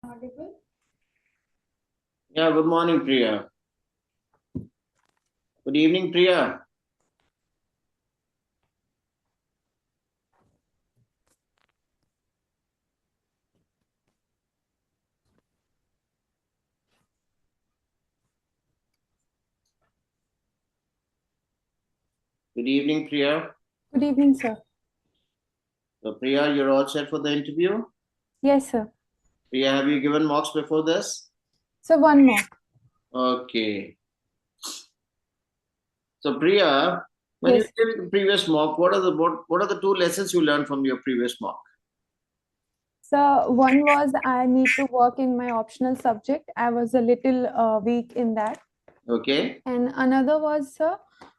audible? Yeah, good morning, Priya. Good evening, Priya. Good evening, Priya. Good evening, sir. So, Priya, you're all set for the interview? Yes, sir. Priya, have you given mocks before this? So one more. Okay. So, Priya, when you Yes. did the previous mock, what are the two lessons you learned from your previous mock? So one was I need to work in my optional subject. I was a little weak in that. Okay. And another was, sir,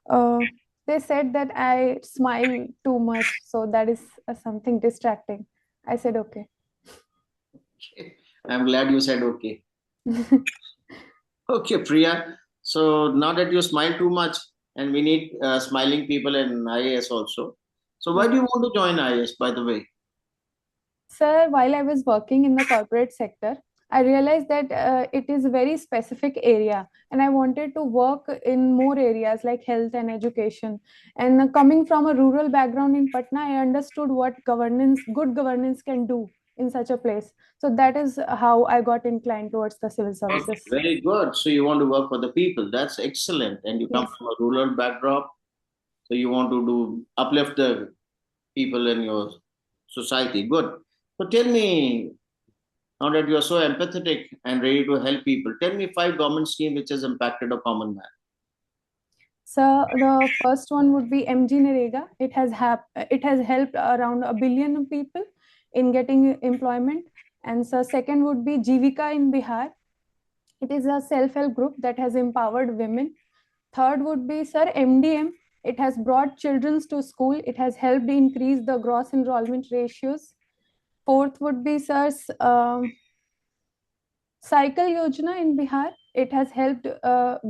uh, they said that I smile too much. So that is something distracting. I said, okay. I'm glad you said okay. Okay, Priya. So now that you smile too much, and we need smiling people in IAS also. So why do you want to join IAS, by the way? Sir, while I was working in the corporate sector, I realized that it is a very specific area, and I wanted to work in more areas like health and education. And coming from a rural background in Patna, I understood what good governance can do in such a place. So that is how I got inclined towards the civil Okay, services. very good. So you want to work for the people. That's excellent. And you come Yes. from a rural backdrop, so you want to do uplift the people in your society. Good. So tell me, now that you are so empathetic and ready to help people, tell me five government scheme which has impacted a common man. So the first one would be MG Narega. It has helped around 1 billion people in getting employment. And so second would be Jivika in Bihar. It is a self-help group that has empowered women. Third would be, sir, MDM. It has brought children to school. It has helped increase the gross enrollment ratios. Fourth would be, sir, Cycle Yojana in Bihar. It has helped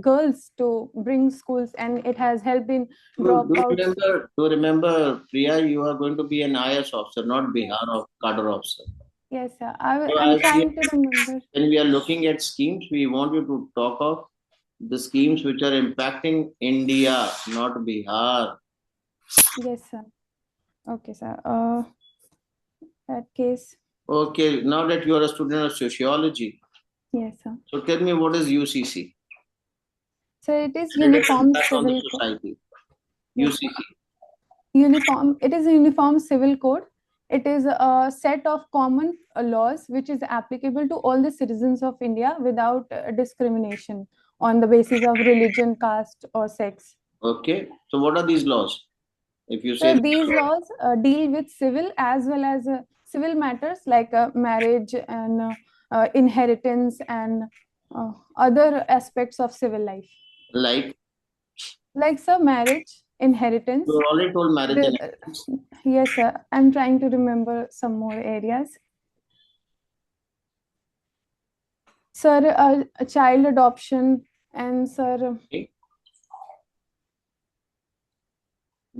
girls to bring schools, and it has helped in dropouts. Do you remember, Priya, you are going to be an IS officer, not Bihar Yes, or cadre officer. yes, sir. So I'm as we, trying to remember. when we are looking at schemes, we want you to talk of the schemes which are impacting India, not Bihar. Yes, sir. Okay, sir. That case, Okay, now that you are a student of sociology, yes, sir. so tell me what is UCC? So it is And its Uniform impact on the Civil Code. society. Yes, sir. UCC. Uniform. It is a Uniform Civil Code. It is a set of common laws which is applicable to all the citizens of India without discrimination on the basis of religion, caste, or sex. Okay, so what are these laws? If you say So these laws deal with civil as well as civil matters like marriage and inheritance and other aspects of civil life. like Like, sir, marriage, you inheritance. already told marriage and The, yes, sir. I'm trying to remember some more areas. Sir, child adoption and sir, okay,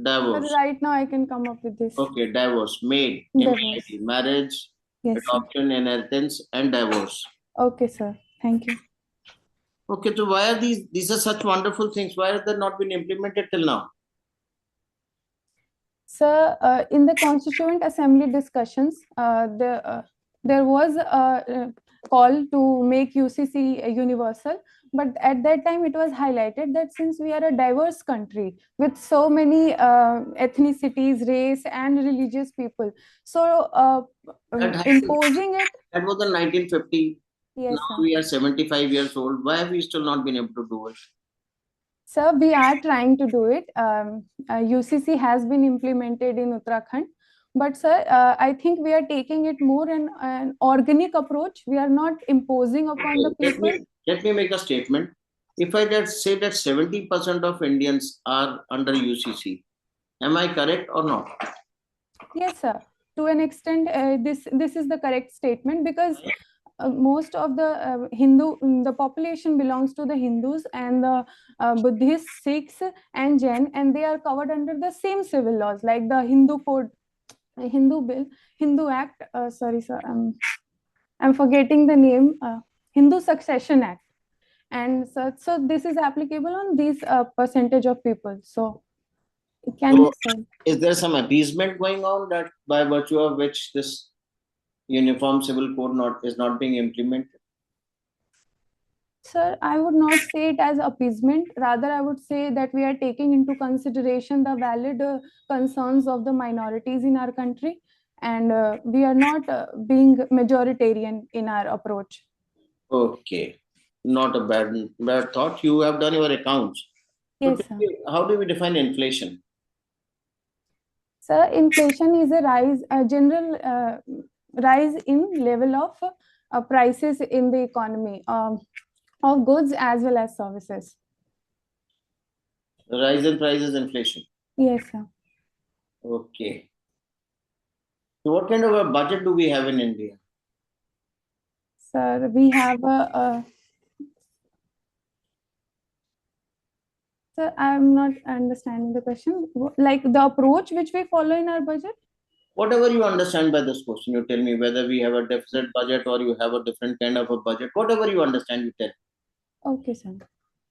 sir, divorce. right now I can come up with this. Okay, divorce, maid, Divorce. MAID, marriage, Yes, sir. adoption, inheritance, and divorce. Okay, sir. Thank you. Okay, so why are these are such wonderful things? Why have they not been implemented till now? So, in the Constituent Assembly discussions, there was a call to make UCC universal, but at that time it was highlighted that since we are a diverse country with so many ethnicities, race, and religious people, so That happened. imposing it, That was in 1950. yes, Now sir. we are 75 years old. Why have we still not been able to do it? So we are trying to do it. UCC has been implemented in Uttarakhand, but sir, I think we are taking it more in an organic approach. We are not imposing upon the Okay, people. let me make a statement. If I say that 70% of Indians are under UCC, am I correct or not? Yes, sir. To an extent, this is the correct statement because most of the the population belongs to the Hindus and the Buddhists, Sikhs, and Jain, and they are covered under the same civil laws like the Hindu Code, Hindu Bill, Hindu Act. Sorry, sir. I'm forgetting the name, Hindu Succession Act. And so this is applicable on these percentage of people. So it can be So, said. is there some appeasement going on that by virtue of which this uniform civil code is not being implemented? Sir, I would not say it as appeasement. Rather, I would say that we are taking into consideration the valid concerns of the minorities in our country, and we are not being majoritarian in our approach. Okay, not a bad thought. You have done your accounts. So, Yes, sir. how do we define inflation? So inflation is a general rise in level of prices in the economy of goods as well as services. Rise in prices, inflation. Yes, sir. Okay. So, what kind of a budget do we have in India? Sir, we have a sir, I'm not understanding the question. Like the approach which we follow in our budget? Whatever you understand by this question, you tell me whether we have a deficit budget or you have a different kind of a budget. Whatever you understand, you tell. Okay, sir.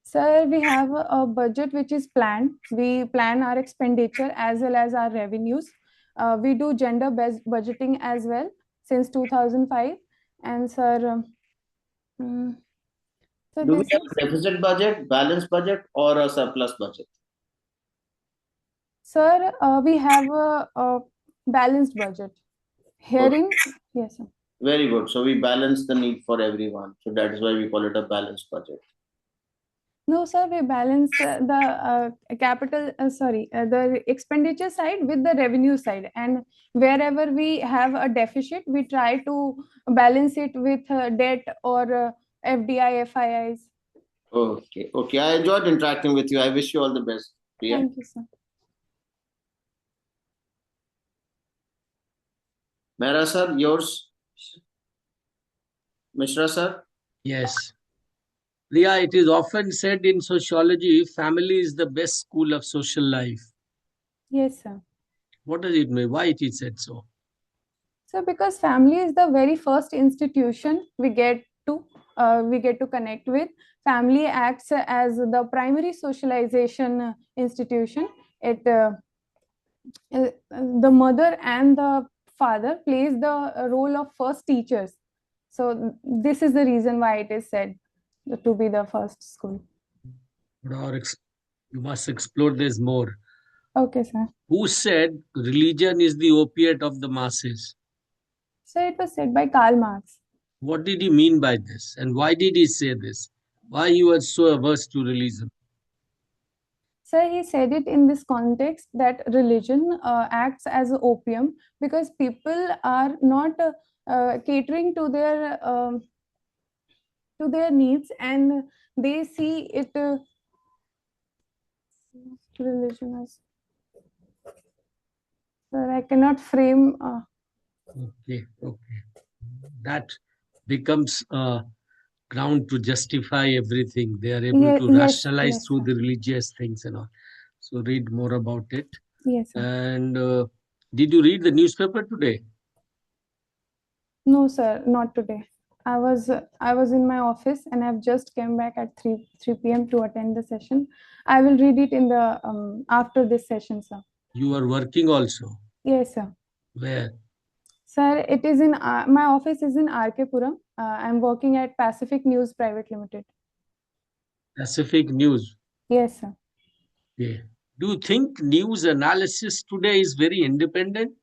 Sir, we have a budget which is planned. We plan our expenditure as well as our revenues. We do gender-based budgeting as well since 2005. And sir, mm, so Do we this have is, a deficit budget, balanced budget, or a surplus budget? sir, we have a balanced budget. Okay, Herein, yes, sir. very good. So we balance the need for everyone. So that is why we call it a balanced budget. No, sir, we balance the expenditure side with the revenue side. And wherever we have a deficit, we try to balance it with debt or FDI, FIIs. Okay, okay. I enjoyed interacting with you. I wish you all the best, Priya. Thank you, sir. Mehra sir, yours. Mishra sir. Yes. Priya, it is often said in sociology, family is the best school of social life. Yes, sir. What does it mean? Why it is said so? So, because family is the very first institution we get to connect with. Family acts as the primary socialization institution. It the mother and the father plays the role of first teachers. So this is the reason why it is said to be the first school. You must explore this more. Okay, sir. Who said religion is the opiate of the masses? So it was said by Karl Marx. What did he mean by this? And why did he say this? Why he was so averse to religion? So he said it in this context that religion acts as opium because people are not catering to their needs, and they see it religion as. Sir, I cannot frame. Okay. That becomes a ground to justify everything. They are able to rationalize through sir. the religious things and all. So read more about it. Yes, sir. And did you read the newspaper today? No, sir, not today. I was in my office and I've just came back at 3 p.m. to attend the session. I will read it in the after this session, sir. You are working also? Yes, sir. Where? Sir, it is in my office is in RK Puram. I'm working at Pacific News Private Limited. Pacific News. Yes, sir. Okay. Do you think news analysis today is very independent?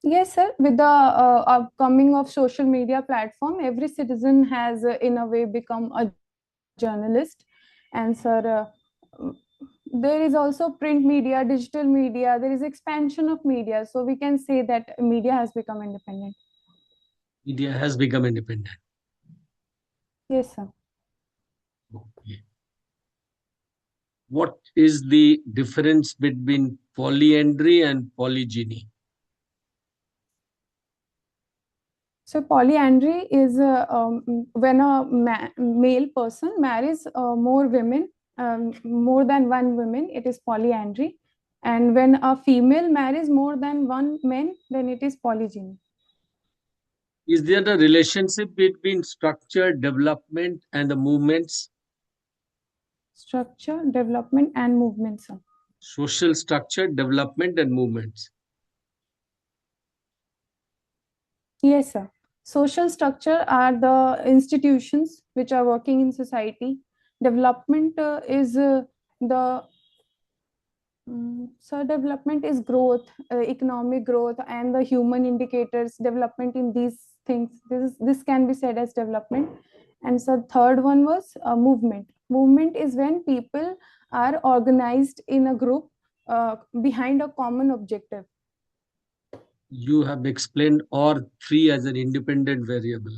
Yes, sir. With the upcoming of social media platform, every citizen has, in a way, become a journalist. And sir, there is also print media, digital media. There is expansion of media, so we can say that media has become independent. Media has become independent. Yes, sir. Okay. What is the difference between polyandry and polygyny? So polyandry is when a male person marries more women, more than one woman, it is polyandry. And when a female marries more than one man, then it is polygyny. Is there a relationship between structure, development, and the movements? Structure, development, and movement, sir. Social structure, development, and movements. Yes, sir. Social structure are the institutions which are working in society. Development is the so development is growth, economic growth, and the human indicators. Development in these things. This can be said as development. And so third one was movement. Movement is when people are organized in a group behind a common objective. You have explained all three as an independent variable.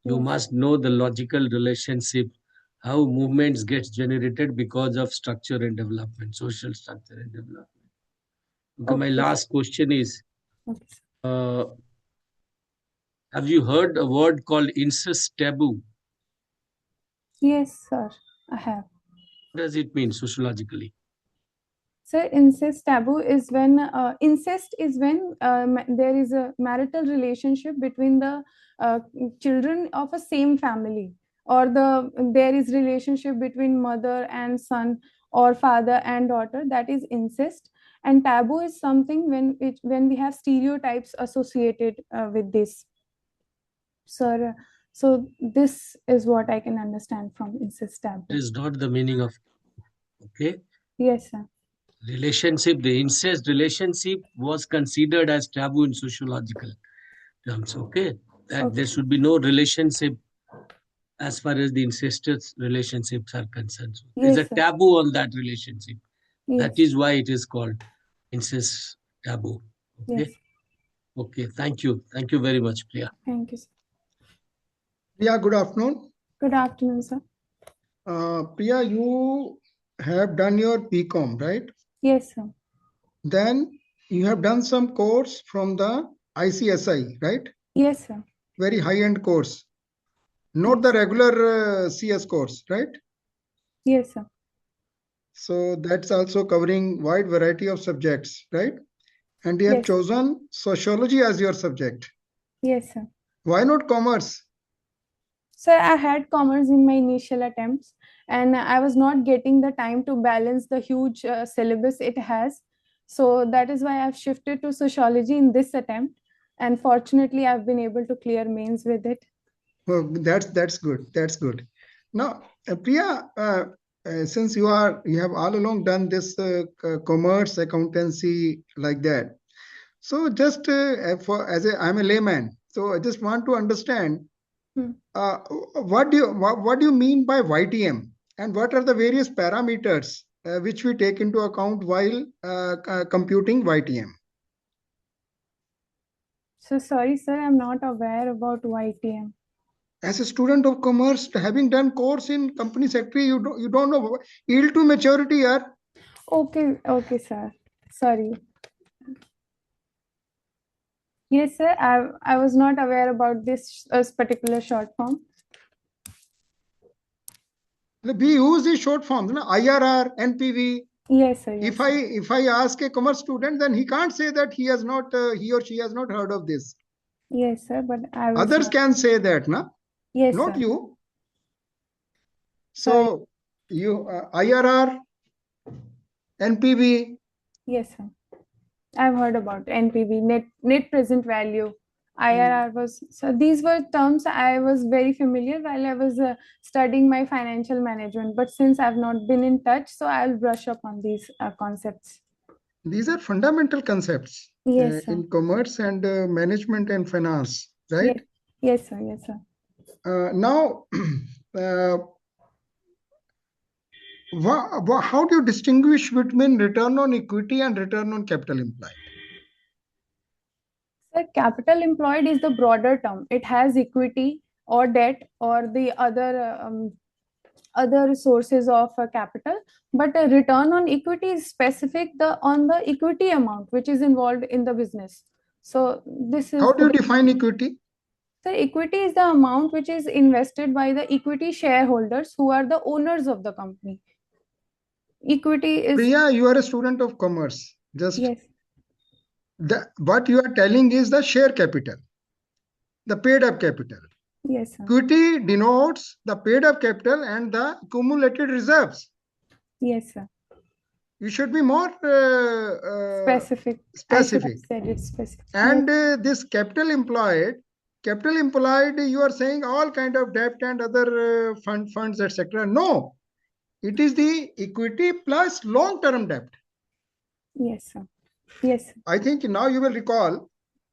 You Yes. must know the logical relationship, how movements get generated because of structure and development, social structure and development. Okay, my Okay. last question is, Okay. have you heard a word called incest taboo? Yes, sir, I have. What does it mean sociologically? So incest taboo is when incest is when there is a marital relationship between the children of a same family, or there is relationship between mother and son or father and daughter. That is incest. And taboo is something when we have stereotypes associated with this. Sir, so this is what I can understand from incest taboo. It is not the meaning of, okay? Yes, sir. Relationship, the incest relationship was considered as taboo in sociological terms, okay? That there should be no relationship as far as the incestuous relationships are concerned. So there's a Yes, sir. taboo on that relationship. Yes. That is why it is called incest taboo. Okay. Yes. Okay. Thank you. Thank you very much, Priya. Thank you, sir. Priya, good afternoon. Good afternoon, sir. Priya, you have done your BCom, right? Yes, sir. Then you have done some course from the ICSI, right? Yes, sir. Very high-end course. Not the regular CS course, right? Yes, sir. So that's also covering wide variety of subjects, right? And you have Yes. chosen sociology as your subject. Yes, sir. Why not commerce? Sir, I had commerce in my initial attempts, and I was not getting the time to balance the huge syllabus it has. So that is why I've shifted to sociology in this attempt. And fortunately, I've been able to clear mains with it. Well, that's good. That's good. Now, Priya, since you have all along done this commerce, accountancy like that, so just I'm a layman, so I just want to understand what do you mean by YTM, and what are the various parameters which we take into account while computing YTM? So sorry, sir, I'm not aware about YTM. As a student of commerce, having done course in company secretary, you don't know yield to maturity, yaar. Okay, sir. Sorry. Yes, sir. I was not aware about this particular short form. We use these short forms, IRR, NPV. Yes, sir. Yes, if I ask a commerce student, then he can't say that he or she has not heard of this. Yes, sir. But Others can say that, na? Yes, not sir. you. So you IRR, NPV. Yes, sir. I've heard about NPV, net present value. IRR was, so these were terms I was very familiar while I was studying my financial management. But since I've not been in touch, so I'll brush up on these concepts. These are fundamental concepts in commerce and management and finance, right? Yes, sir. Yes, sir. Now, how do you distinguish between return on equity and return on capital employed? Sir, capital employed is the broader term. It has equity or debt or the other sources of capital, but a return on equity is specific on the equity amount which is involved in the business. So this is, how do you define equity? So equity is the amount which is invested by the equity shareholders who are the owners of the company. Equity is, Priya, you are a student of commerce. Just yes. what you are telling is the share capital. the paid-up capital. Yes, sir. Equity denotes the paid-up capital and the accumulated reserves. Yes, sir. You should be more Specific. I should have said it specific. And this capital employed, you are saying all kind of debt and other funds, etc. No, it is the equity plus long-term debt. Yes, sir. Yes, sir. I think now you will recall,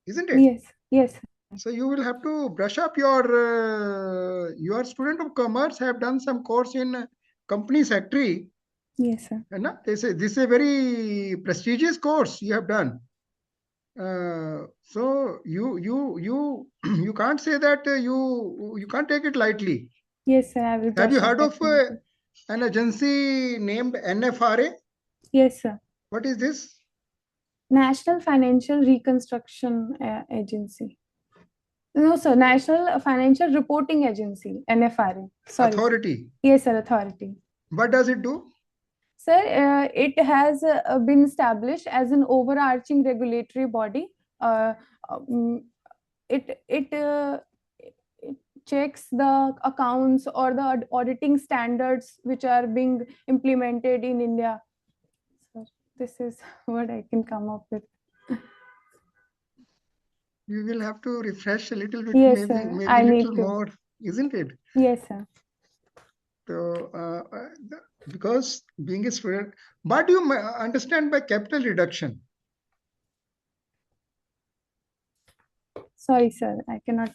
isn't it? Yes, yes. So you will have to brush up your student of commerce have done some course in company secretary. Yes, sir. And this is a very prestigious course you have done. So you can't say that you can't take it lightly. Yes, sir. I will. Have you heard of an agency named NFRA? Yes, sir. What is this? National Financial Reconstruction Agency. No, sir. National Financial Reporting Agency, NFRA. Sorry. Authority. Yes, sir. Authority. What does it do? Sir, it has been established as an overarching regulatory body. It checks the accounts or the auditing standards which are being implemented in India. So this is what I can come up with. You will have to refresh a little bit, yes, maybe I a need little to. more, isn't it? Yes, sir. So, because being a student, what do you understand by capital reduction? Sorry, sir, I cannot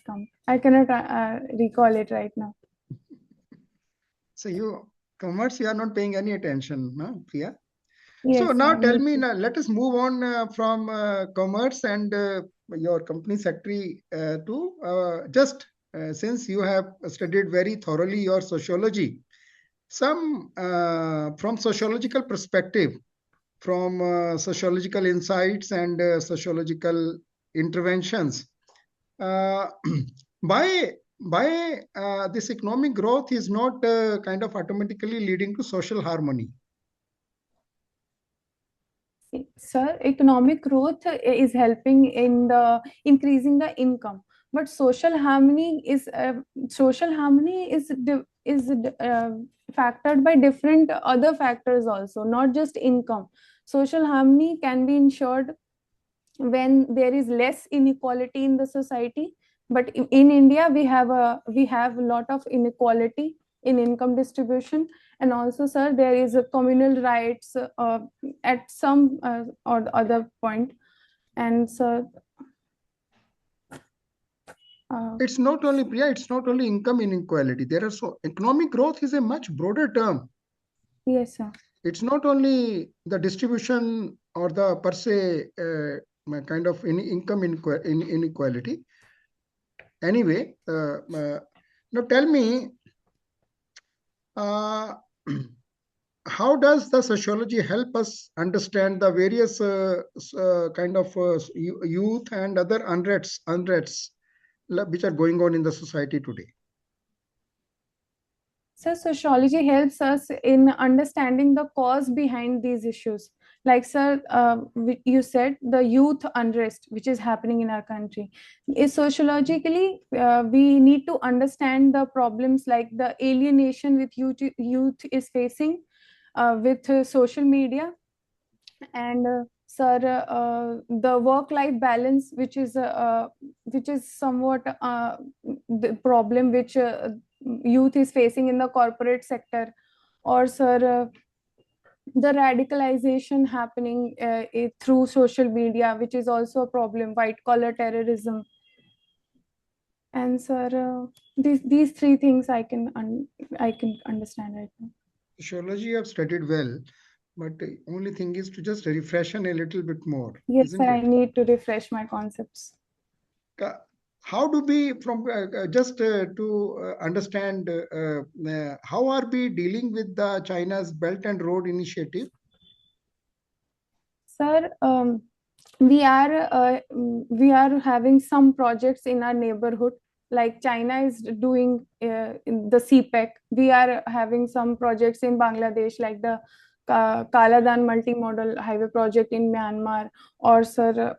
recall it right now. So you commerce, you are not paying any attention, no, Priya? Yes, so now tell me, now let us move on from commerce and your company secretary to just since you have studied very thoroughly your sociology, some from sociological perspective, from sociological insights and sociological interventions, by this economic growth is not kind of automatically leading to social harmony. Sir, economic growth is helping in the increasing the income, but social harmony is factored by different other factors also, not just income. Social harmony can be ensured when there is less inequality in the society, but in India we have a lot of inequality in income distribution. And also, sir, there is a communal rights at some or the other point. And so it's not only, Priya, it's not only income inequality. There are so economic growth is a much broader term. Yes, sir. It's not only the distribution or the per se kind of income inequality. Anyway, now tell me, how does the sociology help us understand the various kind of youth and other unrest which are going on in the society today? So sociology helps us in understanding the cause behind these issues. Like, sir, you said the youth unrest which is happening in our country is sociologically we need to understand the problems like the alienation with youth is facing with social media, and sir, the work-life balance which is somewhat the problem which youth is facing in the corporate sector, or sir, the radicalization happening through social media, which is also a problem, white collar terrorism. And sir, these three things I can understand right now. Sociology you have studied well, but the only thing is to just refresh a little bit more. Yes, sir, I need to refresh my concepts. How do we, from just to understand, how are we dealing with the China's Belt and Road Initiative? Sir, we are having some projects in our neighborhood, like China is doing in the CPEC. We are having some projects in Bangladesh, like the Kaladan multimodal highway project in Myanmar, or sir,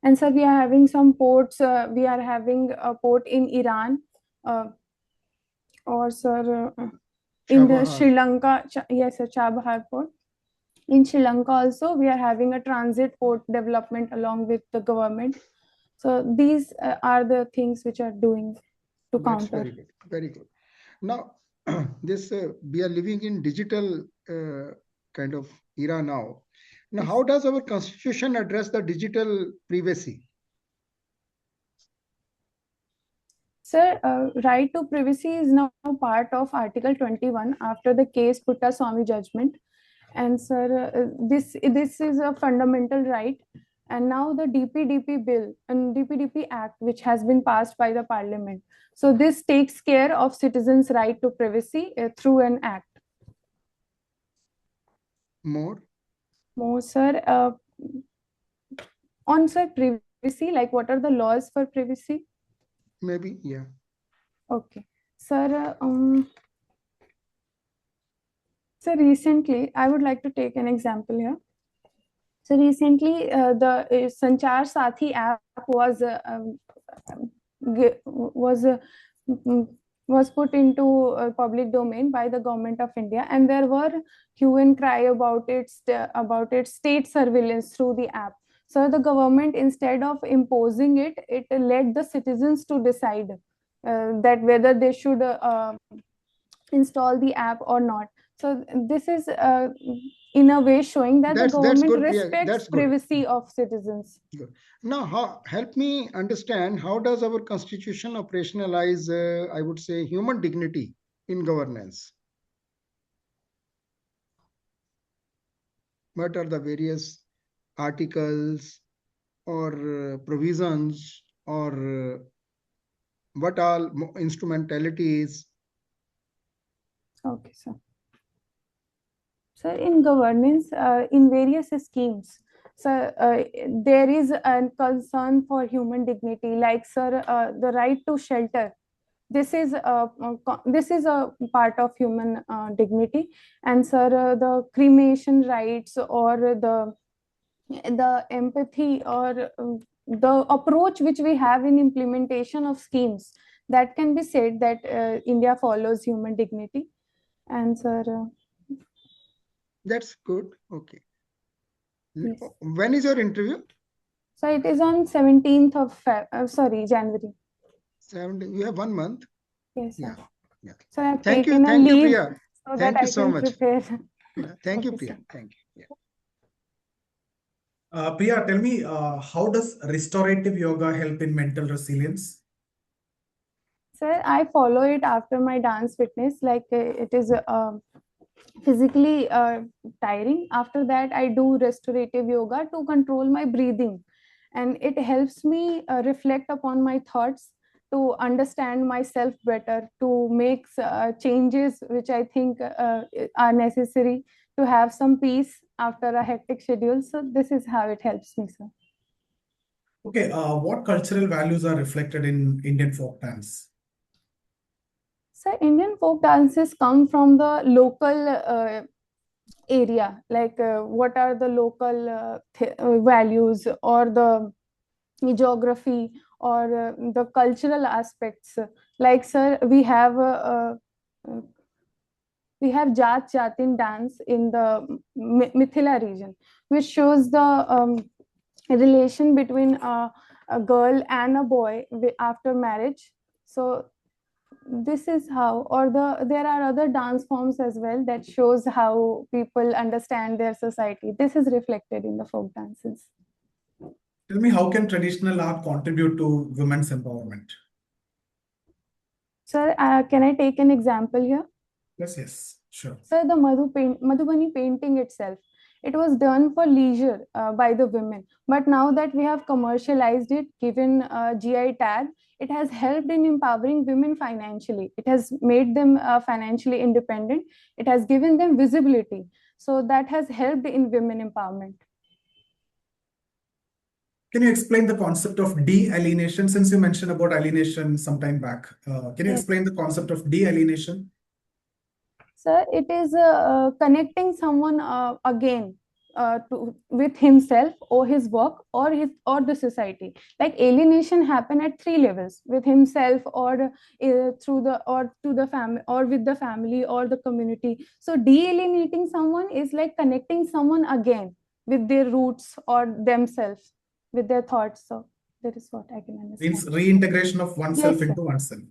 And sir, we are having some ports. We are having a port in Iran, or sir, in the Chabahar. Sri Lanka. Yes, sir, Chabahar port. In Sri Lanka also, we are having a transit port development along with the government. So these are the things which are doing to That's counter. very good. Very good. Now, this we are living in digital kind of era now. Now, Yes. how does our constitution address the digital privacy? Sir, right to privacy is now part of Article 21 after the case Puttaswamy judgment. And sir, this is a fundamental right. And now the DPDP bill and DPDP Act, which has been passed by the Parliament. So this takes care of citizens' right to privacy through an act. More? More, sir. On sir, privacy, like what are the laws for privacy? Maybe, yeah. Okay. Sir, so recently, I would like to take an example here. So recently, the Sanchar Sathi app was mm, was put into public domain by the government of India, and there were hue and cry about its state surveillance through the app. So the government, instead of imposing it, it led the citizens to decide that whether they should install the app or not. So this is in a way showing that the That's government good, Priya. respects That's good. privacy of citizens. Good. Now, help me understand, how does our constitution operationalize, I would say, human dignity in governance? What are the various articles or provisions, or what are instrumentalities? Okay, sir. So in governance, in various schemes, so there is a concern for human dignity, like sir, the right to shelter. This is a part of human dignity, and sir, the cremation rights, or the empathy, or the approach which we have in implementation of schemes, that can be said that India follows human dignity. And sir, That's good. Okay. yes. When is your interview? So it is on 17th of January. 17. You have 1 month. Yes, sir. Yeah. So I have Thank you. taken a Thank you, leave Priya. so Thank that you I so can much. prepare. Thank you, Okay, Priya. sir. Thank you. Yeah. Priya, tell me, how does restorative yoga help in mental resilience? Sir, I follow it after my dance fitness. Like it is physically tiring. After that, I do restorative yoga to control my breathing, and it helps me reflect upon my thoughts, to understand myself better, to make changes which I think are necessary to have some peace after a hectic schedule. So this is how it helps me, sir. Okay, what cultural values are reflected in Indian folk dance? So Indian folk dances come from the local area, like what are the local values, or the geography, or the cultural aspects. Like sir, we have Jat Jatin dance in the Mithila region, which shows the relation between a girl and a boy after marriage. So this is how, or there are other dance forms as well that shows how people understand their society. This is reflected in the folk dances. Tell me, how can traditional art contribute to women's empowerment? Sir, can I take an example here? Yes, sure. Sir, the Madhubani painting itself, it was done for leisure by the women. But now that we have commercialized it, given a GI tag, it has helped in empowering women financially. It has made them financially independent. It has given them visibility. So that has helped in women empowerment. Can you explain the concept of de-alienation, since you mentioned about alienation some time back? Can you explain the concept of de-alienation? Sir, it is connecting someone again with himself or his work or the society. Like alienation happen at three levels: with himself, or through the, or to the family, or with the family or the community. So de-alienating someone is like connecting someone again with their roots or themselves, with their thoughts. So that is what I can understand. Means reintegration of oneself Yes, into oneself.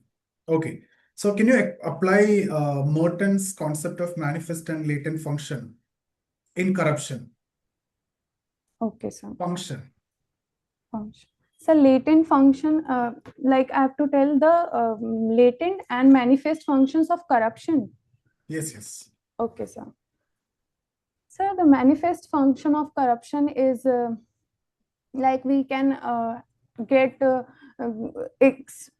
Okay. So can you apply Merton's concept of manifest and latent function in corruption? Okay, sir. Function. So latent function, like I have to tell the latent and manifest functions of corruption. Yes, yes. Okay, sir. So the manifest function of corruption is like we can get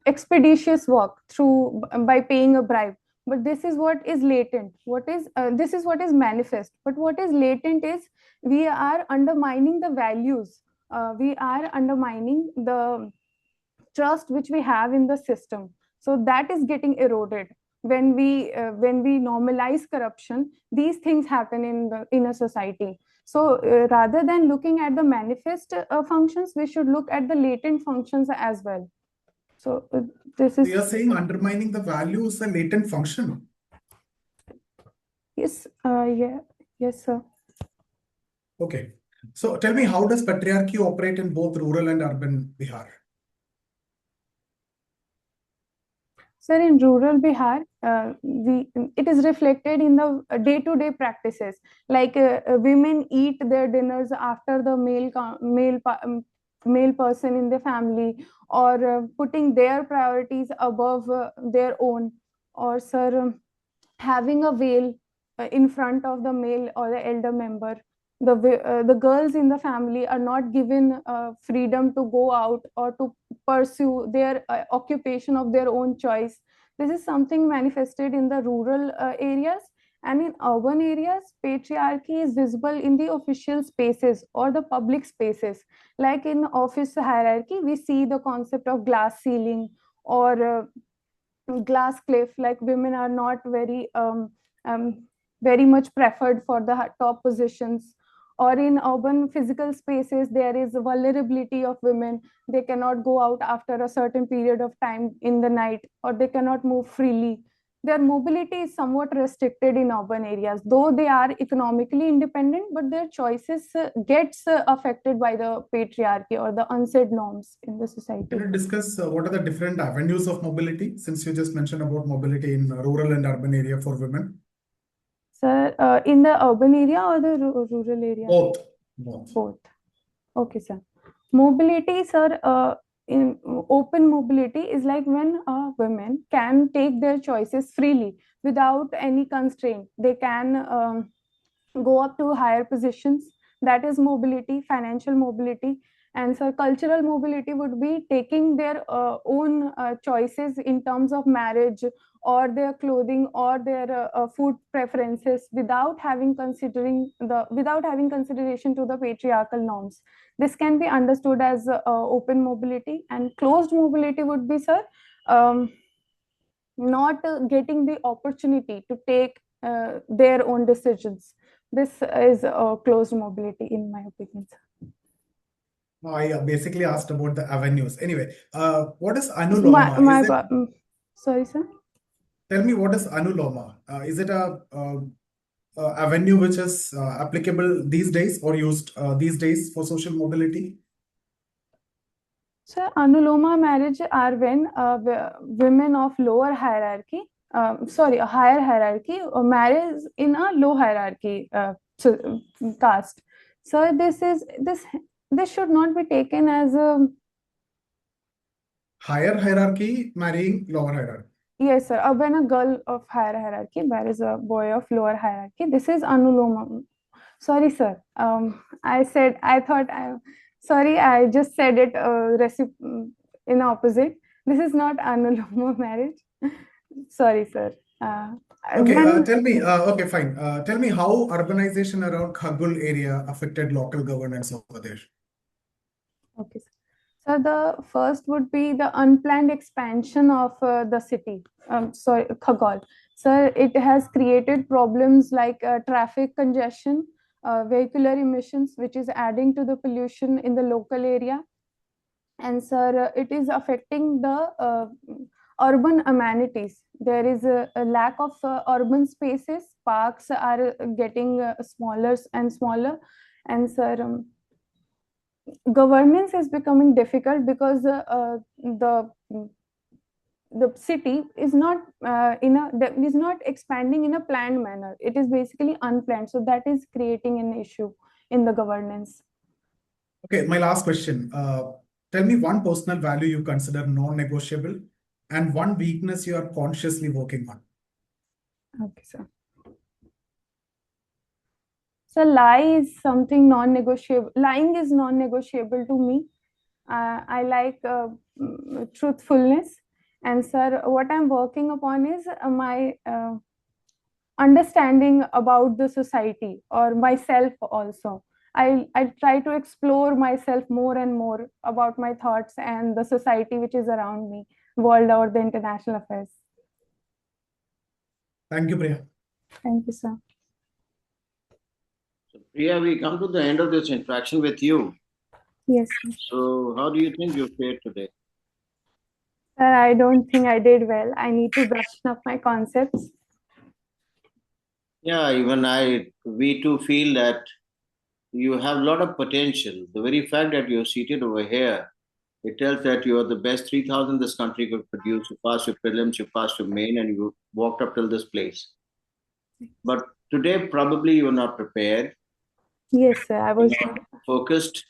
expeditious work through by paying a bribe. But this is what is latent. What is this is what is manifest. But what is latent is we are undermining the values. We are undermining the trust which we have in the system. So that is getting eroded when we normalize corruption. These things happen in a society. So rather than looking at the manifest functions, we should look at the latent functions as well. So this is. So you're saying undermining the value is a latent function. Yes. Yeah. Yes, sir. Okay. So tell me, how does patriarchy operate in both rural and urban Bihar? Sir, in rural Bihar, it is reflected in the day-to-day practices. Like women eat their dinners after the male person in the family, or putting their priorities above their own, or sir, having a veil in front of the male or the elder member. The girls in the family are not given freedom to go out or to pursue their occupation of their own choice. This is something manifested in the rural areas. And in urban areas, patriarchy is visible in the official spaces or the public spaces. Like in office hierarchy, we see the concept of glass ceiling or glass cliff. Like women are not very much preferred for the top positions. Or in urban physical spaces, there is a vulnerability of women. They cannot go out after a certain period of time in the night, or they cannot move freely. Their mobility is somewhat restricted in urban areas, though they are economically independent, but their choices gets affected by the patriarchy or the unsaid norms in the society. Can you discuss what are the different avenues of mobility, since you just mentioned about mobility in rural and urban area for women? Sir, in the urban area or the rural area? Both. Okay, sir. Mobility, sir, in open mobility is like when women can take their choices freely without any constraint. They can go up to higher positions. That is mobility, financial mobility. And so cultural mobility would be taking their own choices in terms of marriage or their clothing or their food preferences without having consideration to the patriarchal norms. This can be understood as open mobility. And closed mobility would be, sir, not getting the opportunity to take their own decisions. This is closed mobility, in my opinion. I basically asked about the avenues. Anyway, what is anuloma? Sorry, sir. Tell me, what is anuloma? Is it a avenue which is applicable these days or used these days for social mobility? So anuloma marriage are when women of lower hierarchy, a higher hierarchy, marries in a low hierarchy caste. So this should not be taken as a higher hierarchy marrying lower hierarchy. Yes, sir. When a girl of higher hierarchy marries a boy of lower hierarchy, this is anuloma. Sorry, sir. I just said it in opposite. This is not anuloma marriage. Sorry, sir. Okay, tell me, okay, fine. Tell me how urbanization around Khagul area affected local governance over there. Okay, sir. So the first would be the unplanned expansion of the city. Khagol. So it has created problems like traffic congestion, vehicular emissions, which is adding to the pollution in the local area. And sir, it is affecting the urban amenities. There is a lack of urban spaces. Parks are getting smaller and smaller. And sir, governance is becoming difficult because the city is not is not expanding in a planned manner. It is basically unplanned. So that is creating an issue in the governance. Okay, my last question. Tell me one personal value you consider non-negotiable and one weakness you are consciously working on. Okay, sir. So lie is something non-negotiable. Lying is non-negotiable to me. I like truthfulness. And sir, what I'm working upon is my understanding about the society or myself also. I try to explore myself more and more about my thoughts and the society which is around me, world or the international affairs. Thank you, Priya. Thank you, sir. So, Priya, we come to the end of this interaction with you. Yes, sir. So, how do you think you fared today? Sir, I don't think I did well. I need to brush up my concepts. Yeah, even we too feel that you have a lot of potential. The very fact that you're seated over here, it tells that you are the best 3,000 this country could produce. You passed your prelims, you passed your main, and you walked up till this place. But today, probably you were not prepared. Yes, sir. I was not focused,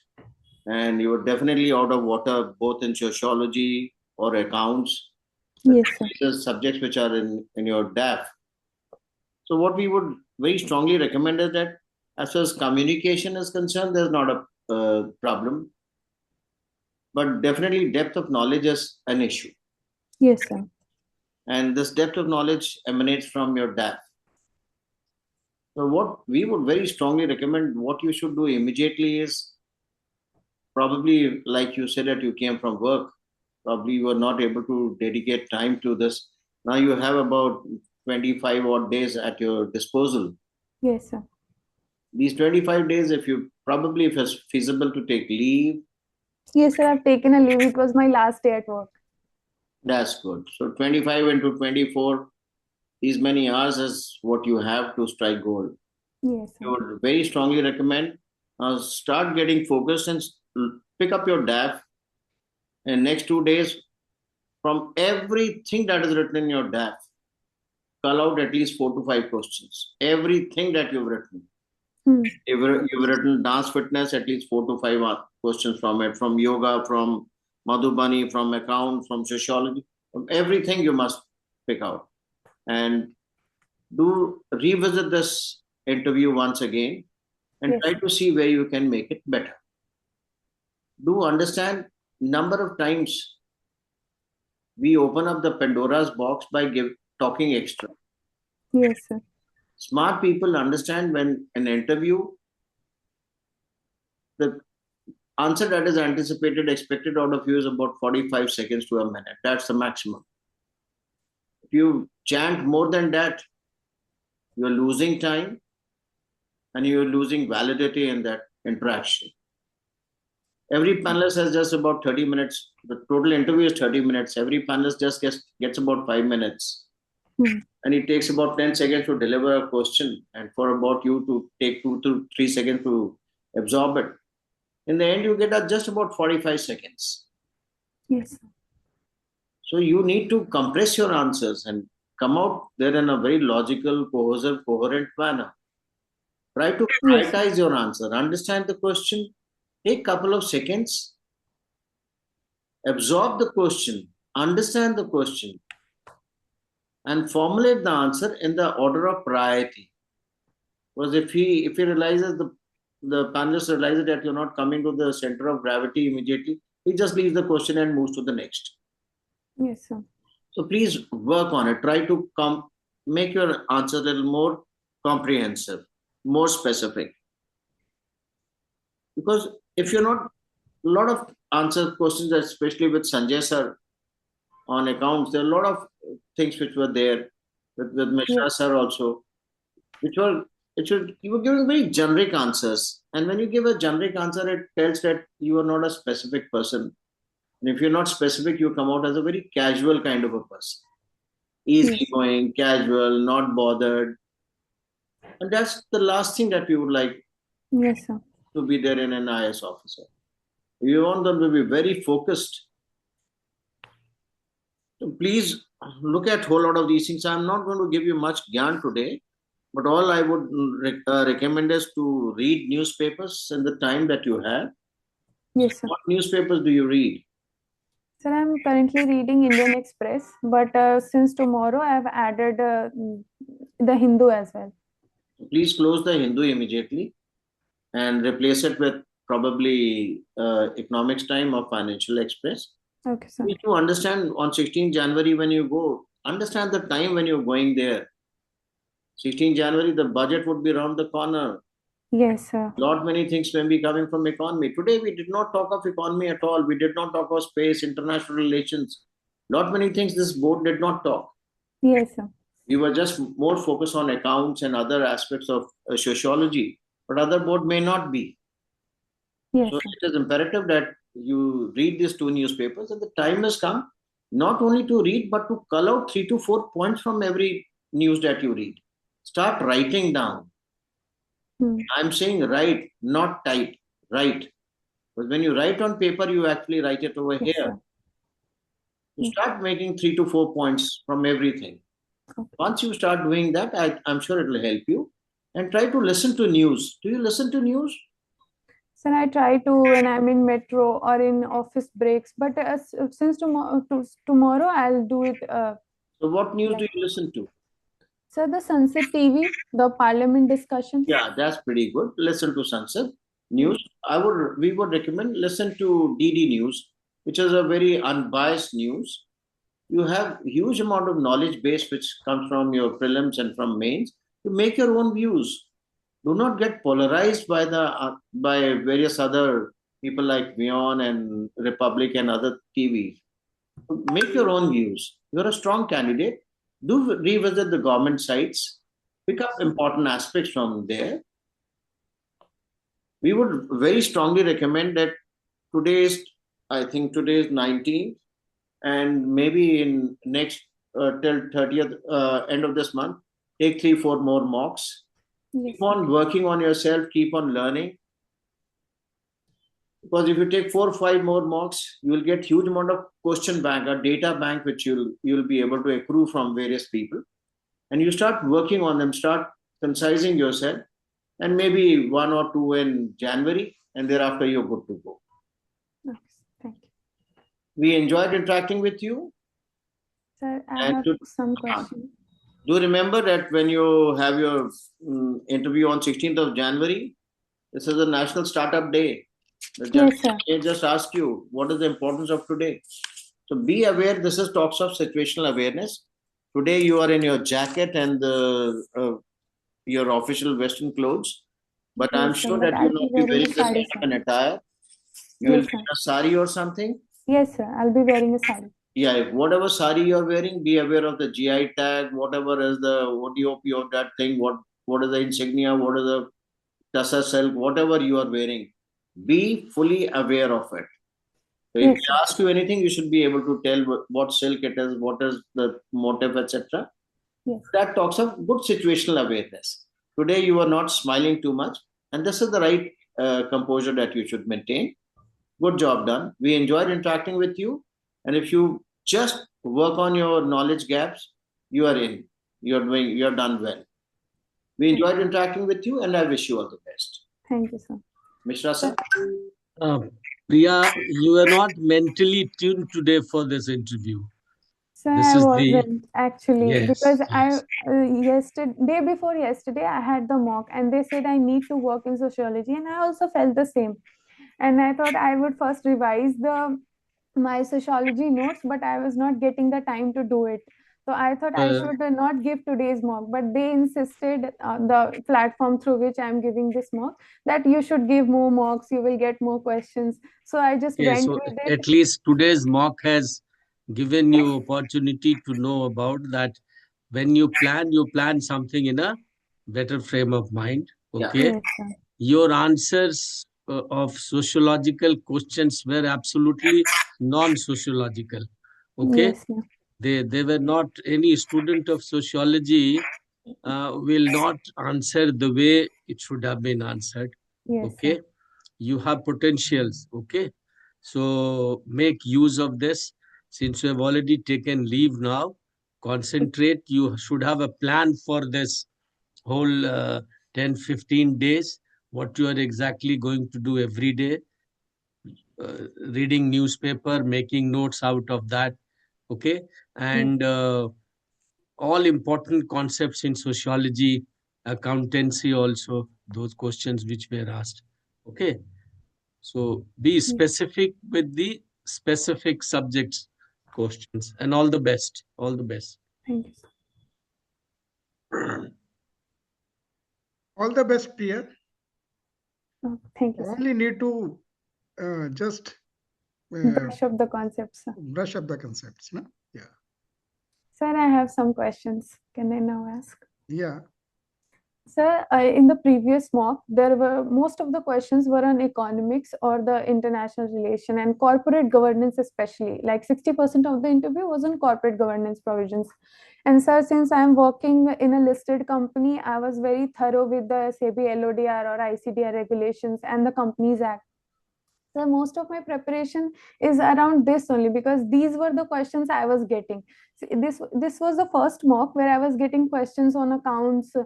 and you were definitely out of water, both in sociology or accounts. Yes, sir. The subjects which are in your DAF. So what we would very strongly recommend is that as far as communication is concerned, there's not a problem. But definitely depth of knowledge is an issue. Yes, sir. And this depth of knowledge emanates from your DAF. So what we would very strongly recommend, what you should do immediately is probably, like you said, that you came from work, probably you were not able to dedicate time to this. Now you have about 25 odd days at your disposal. Yes, sir. These 25 days, if it's feasible to take leave. Yes, sir. I've taken a leave. It was my last day at work. That's good. So 25 into 24, these many hours is what you have to strike gold. Yes, sir. I would very strongly recommend start getting focused and pick up your DAF. And next 2 days, from everything that is written in your DAF, call out at least 4 to 5 questions. Everything that you've written. You've written dance fitness, at least 4 to 5 questions from it, from yoga, from Madhubani, from account, from sociology. From everything you must pick out. And do revisit this interview once again and try to see where you can make it better. Do understand number of times we open up the Pandora's box by talking extra. Yes, sir. Smart people understand when an interview, the answer that is anticipated, expected out of you is about 45 seconds to a minute. That's the maximum. If you chant more than that, you're losing time and you're losing validity in that interaction. Every panelist has just about 30 minutes. The total interview is 30 minutes. Every panelist just gets about 5 minutes. And it takes about 10 seconds to deliver a question and for about you to take 2 to 3 seconds to absorb it. In the end, you get just about 45 seconds. Yes. So you need to compress your answers and come out there in a very logical, coherent manner. Try to prioritize your answer. Understand the question. Take a couple of seconds. Absorb the question. Understand the question. And formulate the answer in the order of priority. Because if he realizes the panelist realizes that you're not coming to the center of gravity immediately, he just leaves the question and moves to the next. Yes, sir. So please work on it. Try to make your answer a little more comprehensive, more specific. Because if you're not, a lot of answer questions, especially with Sanjay sir on accounts, there are a lot of things which were there with Mishra sir also, which were You were giving very generic answers. And when you give a generic answer, it tells that you are not a specific person. And if you're not specific, you come out as a very casual kind of a person. Easy going, casual, not bothered. And that's the last thing that we would like Yes, sir. to be there in an IAS officer. We want them to be very focused. So please look at a whole lot of these things. I'm not going to give you much gyan today, but all I would recommend is to read newspapers in the time that you have. Yes, sir. What newspapers do you read? Sir, I'm currently reading Indian Express, but since tomorrow I've added the Hindu as well. Please close the Hindu immediately and replace it with probably Economics Time or Financial Express. Okay, sir. You need to understand on 16 January when you go, understand the time when you're going there. 16 January, the budget would be around the corner. Yes, sir. Lot many things may be coming from economy. Today we did not talk of economy at all. We did not talk of space, international relations. Lot many things this board did not talk. Yes, sir. We were just more focused on accounts and other aspects of sociology, but other board may not be. Yes, So sir. it is imperative that you read these two newspapers, and the time has come not only to read, but to cull out 3 to 4 points from every news that you read. Start writing down. I'm saying write, not type. Write. Because when you write on paper, you actually write it over Yes, here. sir. You start making 3 to 4 points from everything. Okay. Once you start doing that, I'm sure it will help you. And try to listen to news. Do you listen to news? Sir, I try to when I'm in metro or in office breaks, but since tomorrow I'll do it. So what news Like- do you listen to? Sir, the Sunset TV, the Parliament discussions. Yeah, that's pretty good. Listen to Sunset News. We would recommend listen to DD News, which is a very unbiased news. You have huge amount of knowledge base which comes from your prelims and from mains. You make your own views. Do not get polarized by by various other people like Vion and Republic and other TV. Make your own views. You're a strong candidate. Do revisit the government sites. Pick up important aspects from there. We would very strongly recommend that I think today is 19th, and maybe in next till 30th end of this month, take 3-4 more mocks. Yes. Keep on working on yourself, keep on learning. Because if you take 4 or 5 more mocks, you will get huge amount of question bank or data bank which you'll be able to accrue from various people. And you start working on them, start concising yourself, and maybe 1 or 2 in January, and thereafter you're good to go. Okay, thank you. We enjoyed interacting with you. Sir, I And have some questions. Do remember that when you have your interview on 16th of January, this is a National Startup Day. Yes, sir. I just ask you, what is the importance of today? So be aware, this is talks of situational awareness. Today you are in your jacket and your official Western clothes, but Yes, I'm sir, sure but that you I'll will be not be wearing wearing a this sari, kind of an attire. You Yes, will sir. wear a sari or something. Yes, sir. I'll be wearing a sari. Yeah, whatever sari you're wearing, be aware of the GI tag, whatever is the ODOP of that thing, what is the insignia, what is the tussar silk, whatever you are wearing, be fully aware of it. So if Yes, they sir. ask you anything, you should be able to tell what silk it is, what is the motive, etc. Yes. That talks of good situational awareness. Today you are not smiling too much, and this is the right composure that you should maintain. Good job done. We enjoyed interacting with you, and if you just work on your knowledge gaps, you are in. You're done well. We enjoyed interacting with you, and I wish you all the best. Thank you, sir. Mishra sir. Priya, you are not mentally tuned today for this interview. Sir, This I is the wasn't actually Yes, because yes. day before yesterday I had the mock and they said I need to work in sociology and I also felt the same. And I thought I would first revise my sociology notes, but I was not getting the time to do it. So I thought I should not give today's mock, but they insisted on the platform through which I'm giving this mock that you should give more mocks, you will get more questions. So I just Okay, went so with it. at least today's mock has given you opportunity to know about that. When you plan something in a better frame of mind. Yeah. Okay. Yes, sir. Your answers of sociological questions were absolutely non-sociological. Okay. Yes, sir. They were not, any student of sociology will not answer the way it should have been answered. Yes, Okay. sir. You have potentials. Okay. So make use of this. Since you have already taken leave now, concentrate. You should have a plan for this whole 10-15 days, what you are exactly going to do every day, reading newspaper, making notes out of that. Okay. And all important concepts in sociology, accountancy also, those questions which were asked. Okay. So be specific with the specific subjects questions, and all the best. All the best. Thank you, sir. All the best, Priya. Oh, thank you, sir. Only need to just Brush up the concepts, sir. brush up the concepts. No? Yeah. Sir, I have some questions. Can I now ask? Yeah. Sir, in the previous mock, there were most of the questions were on economics or the international relation and corporate governance, especially. Like 60% of the interview was on corporate governance provisions. And sir, since I'm working in a listed company, I was very thorough with the SEBI LODR or ICDR regulations and the Companies Act. So most of my preparation is around this only, because these were the questions I was getting. See, this was the first mock where I was getting questions on accounts.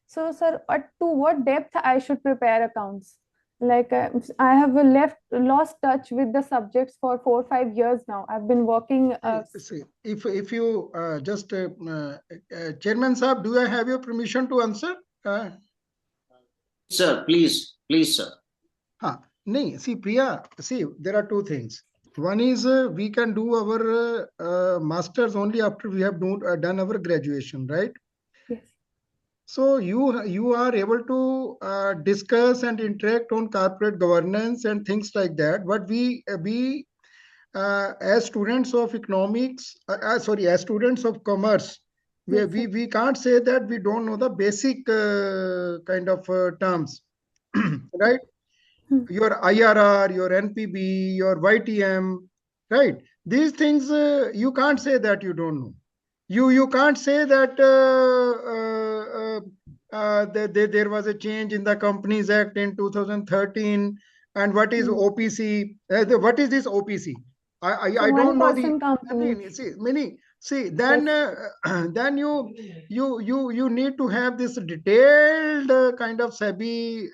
So, sir, to what depth I should prepare accounts? Like I have lost touch with the subjects for 4 or 5 years now. I've been working. See, if you just Chairman Saab, do I have your permission to answer? Sir, please, sir. No, see, Priya, see, there are two things. One is we can do our masters only after we have done our graduation, right? Yes. So you are able to discuss and interact on corporate governance and things like that. But we as students of economics, as students of commerce, Yes, we can't say that we don't know the basic kind of terms, right? Your IRR, your NPB, your YTM, right? These things you can't say that you don't know. You can't say that there was a change in the Companies Act in 2013, and what is OPC? What is this OPC? I don't know the. Then then you need to have this detailed kind of SEBI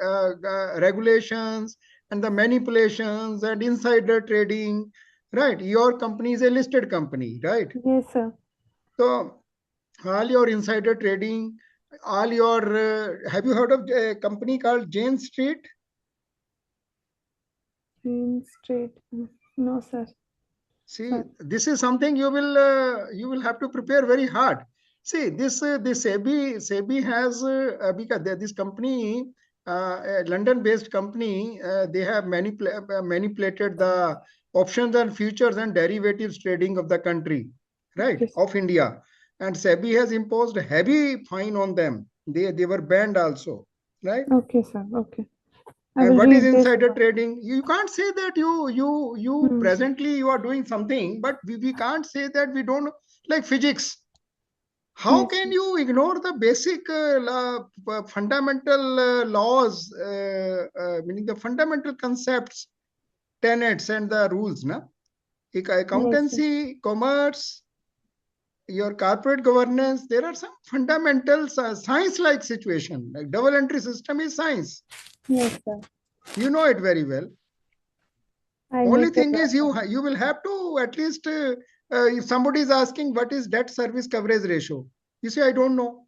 regulations and the manipulations and insider trading, right? Your company is a listed company, right? Yes, sir. So all your insider trading, all your have you heard of a company called Jane Street? Jane Street. No, sir. See, this is something you will have to prepare very hard. See, this SEBI has because this company, a London-based company, they have manipulated the options and futures and derivatives trading of the country, right, of India, and SEBI has imposed a heavy fine on them. They were banned also, right? Okay, sir. Okay. And what is insider trading? You can't say that you presently you are doing something, but we can't say that we don't know. Like physics. How can you ignore the basic fundamental laws, meaning the fundamental concepts, tenets and the rules, na? Accountancy, commerce, your corporate governance, there are some fundamental science-like situation. Like double entry system is science. Yes, sir. You know it very well. Only thing is you will have to at least if somebody is asking what is debt service coverage ratio, you say I don't know.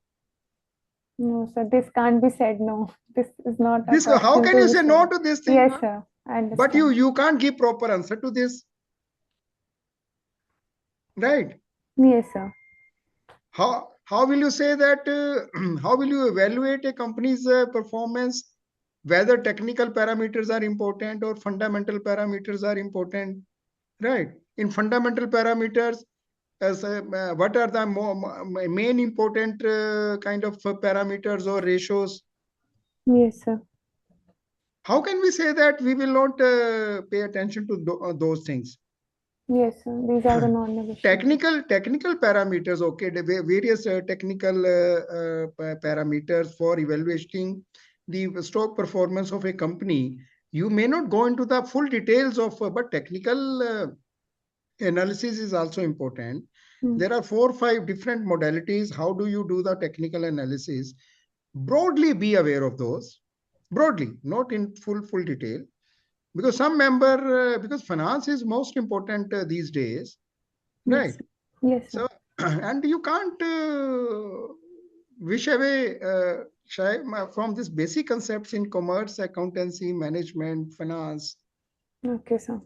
No, sir. This can't be said. No, this is not. This how can you say no to this thing? Yes, sir. I understand. But you can't give proper answer to this, right? Yes, sir. How will you say that? How will you evaluate a company's performance? Whether technical parameters are important or fundamental parameters are important, right? In fundamental parameters, what are the main important kind of parameters or ratios? Yes, sir. How can we say that we will not pay attention to those things? Yes, sir. These are the non-negotiable. Technical parameters, okay, the various technical parameters for evaluating the stock performance of a company. You may not go into the full details of, but technical analysis is also important. There are 4 or 5 different modalities. How do you do the technical analysis? Broadly be aware of those. Broadly, not in full detail. Because some member, because finance is most important these days, right? Yes, sir. So, and you can't wish away from these basic concepts in commerce, accountancy, management, finance. Okay, sir.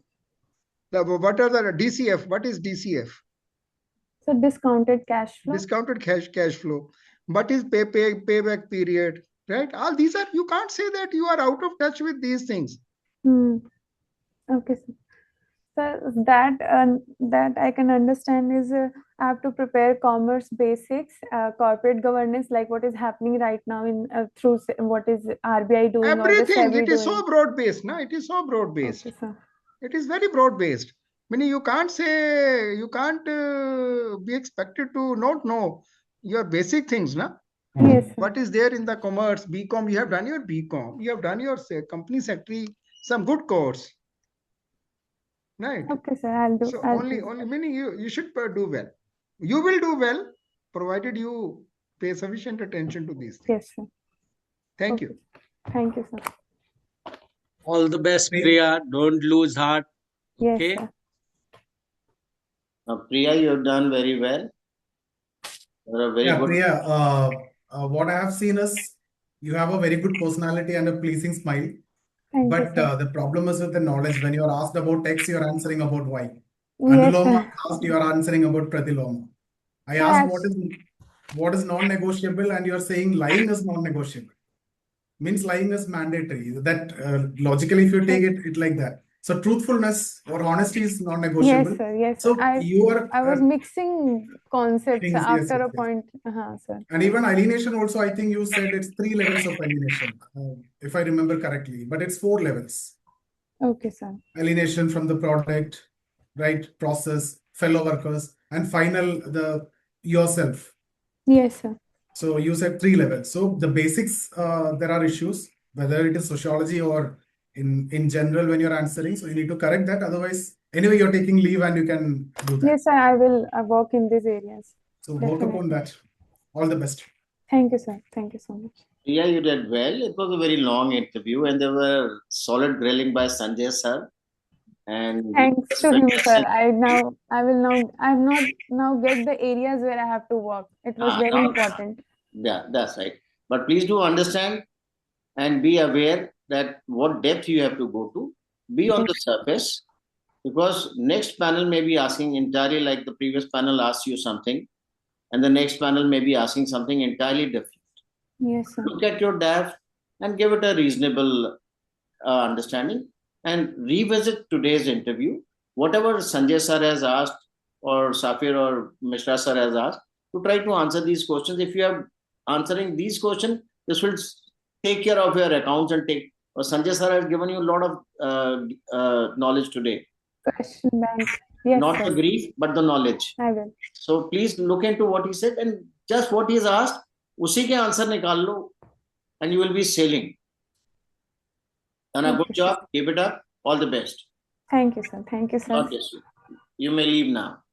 What are the DCF? What is DCF? So discounted cash flow. Discounted cash flow. What is payback period? Right? All these are, you can't say that you are out of touch with these things. Okay, sir. So that I can understand is I have to prepare commerce basics, corporate governance, like what is happening right now in through what is RBI doing or the Everything. SEBI It is doing. so broad based. No, it is so broad based. Okay, sir. It is very broad based. Meaning you can't say, you can't be expected to not know your basic things, na? Yes, sir. What is there in the commerce, BCom, you have done your BCom, you have done your company secretary, some good course. Right? Okay, sir, I'll do. So I'll only do. meaning you should do well. You will do well, provided you pay sufficient attention to these things. Yes, sir. Thank Okay. you. Thank you, sir. All the best, Priya. Don't lose heart. Yes, Okay. sir. Priya, you have done very well. You're a very Yeah, good. Priya, what I have seen is you have a very good personality and a pleasing smile. Thank you, But sir. the problem is with the knowledge. When you are asked about X, you are answering about Y. Yes, Anuloma sir. is asked, you are answering about Pratiloma. I Sir, asked what is non-negotiable, and you are saying lying is non-negotiable. Means lying is mandatory. That logically, if you take it like that. So truthfulness or honesty is non-negotiable. Yes, sir. Yes, So sir. you are I was mixing concepts Yes, after yes, a yes. point. Sir. And even alienation also, I think you said it's 3 levels of alienation, if I remember correctly, but it's 4 levels. Okay, sir. Alienation from the product, right? Process, fellow workers, and final, the yourself. Yes, sir. So you said 3 levels. So the basics, there are issues, whether it is sociology or in general when you're answering. So you need to correct that. Otherwise, anyway, you're taking leave and you can do that. Yes, sir. I will work in these areas. So work upon that. All the best. Thank you, sir. Thank you so much. Yeah, you did well. It was a very long interview, and there were solid grilling by Sanjay sir. And Thanks to him, sir. I will now get the areas where I have to work. It was very important. Yeah, that's right. But please do understand and be aware that what depth you have to go to. Be on the surface, because next panel may be asking entirely like the previous panel asked you something, and the next panel may be asking something entirely different. Yes, sir. Look at your DAF and give it a reasonable understanding, and revisit today's interview. Whatever Sanjay sir has asked, or Safir or Mishra sir has asked, to try to answer these questions. If you are answering these questions, this will take care of your accounts and take. Sanjay sir has given you a lot of knowledge today. Question bank. Yes, Not sir. the grief, but the knowledge. I will. So please look into what he said, and just what he has asked, usi ke answer nikal lo, and you will be sailing. And a good job. Keep it up. All the best. Thank you, sir. Thank you, sir. God bless you. You may leave now.